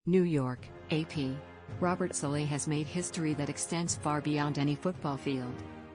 New York, AP. Robert Saleh has made history that extends far beyond any football field.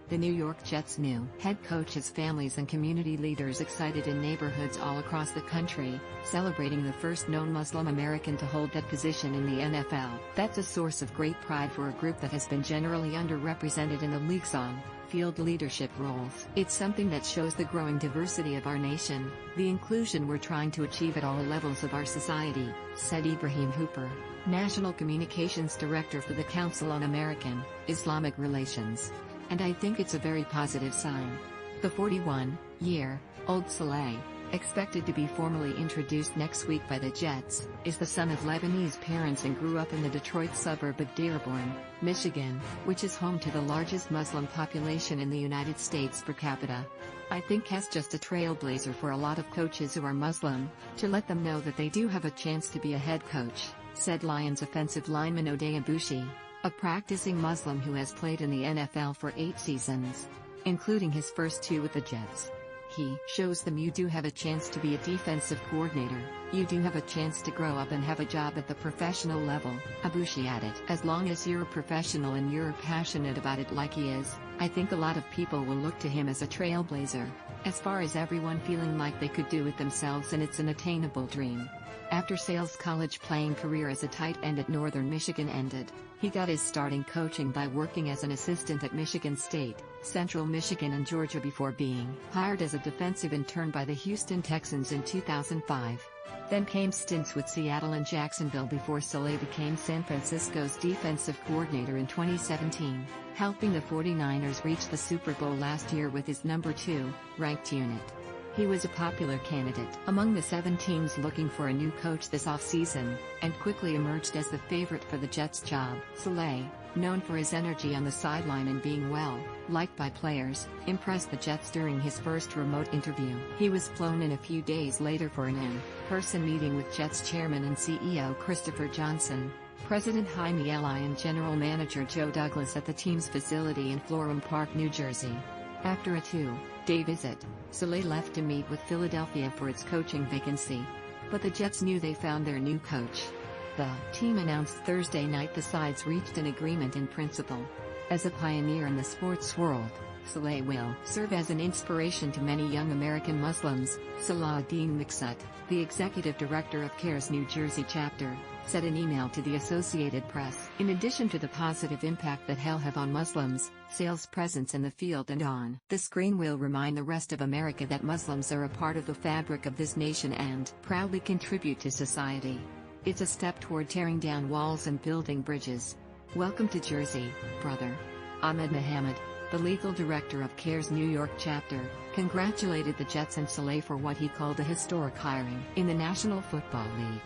The New York Jets' new head coach has families and community leaders excited in neighborhoods all across the country, celebrating the first known Muslim American to hold that position in the NFL. That's a source of great pride for a group that has been generally underrepresented in the league's on-field leadership roles. It's something that shows the growing diversity of our nation, the inclusion we're trying to achieve at all levels of our society, said Ibrahim Hooper, National Communications Director for the Council on American-Islamic Relations. And I think it's a very positive sign. The 41-year-old Saleh, expected to be formally introduced next week by the Jets, is the son of Lebanese parents and grew up in the Detroit suburb of Dearborn, Michigan, which is home to the largest Muslim population in the United States per capita. I think he's just a trailblazer for a lot of coaches who are Muslim, to let them know that they do have a chance to be a head coach, said Lions offensive lineman Oday Abushi, a practicing Muslim who has played in the NFL for 8 seasons, including his first 2 with the Jets. He shows them you do have a chance to be a defensive coordinator, you do have a chance to grow up and have a job at the professional level, Abushi added. As long as you're a professional and you're passionate about it like he is, I think a lot of people will look to him as a trailblazer, as far as everyone feeling like they could do it themselves and it's an attainable dream. After Saleh's college playing career as a tight end at Northern Michigan ended, he got his starting coaching by working as an assistant at Michigan State, Central Michigan and Georgia before being hired as a defensive intern by the Houston Texans in 2005. Then came stints with Seattle and Jacksonville before Saleh became San Francisco's defensive coordinator in 2017, helping the 49ers reach the Super Bowl last year with his number 2 ranked unit. He was a popular candidate among the 7 teams looking for a new coach this offseason, and quickly emerged as the favorite for the Jets' job. Saleh, known for his energy on the sideline and being well-liked by players, impressed the Jets during his first remote interview. He was flown in a few days later for an in-person meeting with Jets chairman and CEO Christopher Johnson, President Jaime Eli and General Manager Joe Douglas at the team's facility in Florham Park, New Jersey. After a 2-day visit, Saleh left to meet with Philadelphia for its coaching vacancy. But the Jets knew they found their new coach. The team announced Thursday night the sides reached an agreement in principle. As a pioneer in the sports world, Saleh will serve as an inspiration to many young American Muslims, Salahuddin Miqsut, the executive director of CARE's New Jersey chapter, said in email to the Associated Press. In addition to the positive impact that he'll have on Muslims, Saleh's presence in the field and on the screen will remind the rest of America that Muslims are a part of the fabric of this nation and proudly contribute to society. It's a step toward tearing down walls and building bridges. Welcome to Jersey, brother. Ahmed Mohammed, the legal director of CARE's New York chapter, congratulated the Jets and Saleh for what he called a historic hiring in the National Football League.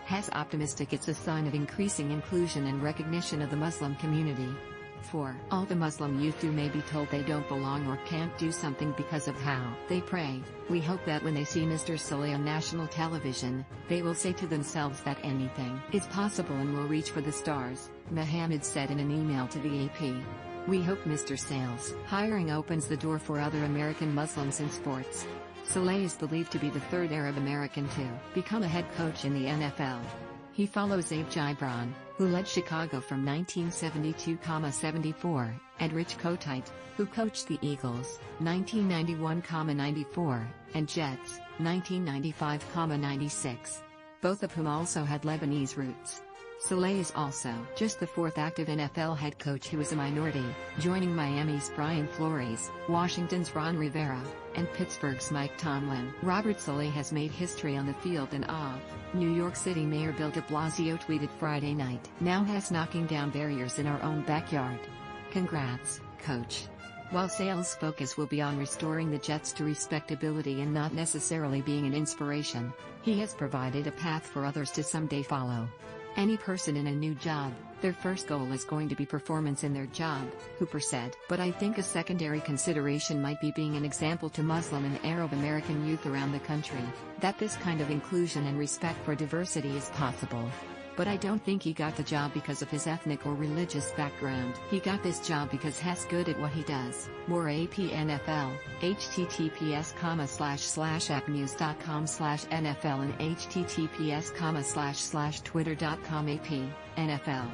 He's optimistic it's a sign of increasing inclusion and recognition of the Muslim community. For all the Muslim youth who may be told they don't belong or can't do something because of how they pray, we hope that when they see Mr. Saleh on national television, they will say to themselves that anything is possible and will reach for the stars, Mohammed said in an email to the AP. We hope Mr. Saleh's hiring opens the door for other American Muslims in sports. Saleh is believed to be the 3rd Arab American to become a head coach in the NFL. He follows Abe Gibran, who led Chicago from 1972-74, and Rich Kotite, who coached the Eagles, 1991-94, and Jets, 1995-96. Both of whom also had Lebanese roots. Saleh is also just the 4th active NFL head coach who is a minority, joining Miami's Brian Flores, Washington's Ron Rivera, and Pittsburgh's Mike Tomlin. Robert Saleh has made history on the field and off. New York City Mayor Bill de Blasio tweeted Friday night, "Now has knocking down barriers in our own backyard. Congrats, coach." While Saleh's focus will be on restoring the Jets to respectability and not necessarily being an inspiration, he has provided a path for others to someday follow. Any person in a new job, their first goal is going to be performance in their job, Hooper said. But I think a secondary consideration might be being an example to Muslim and Arab American youth around the country, that this kind of inclusion and respect for diversity is possible. But I don't think he got the job because of his ethnic or religious background. He got this job because he's good at what he does. More AP NFL, https://appnews.com/NFL and https://twitter.com AP NFL.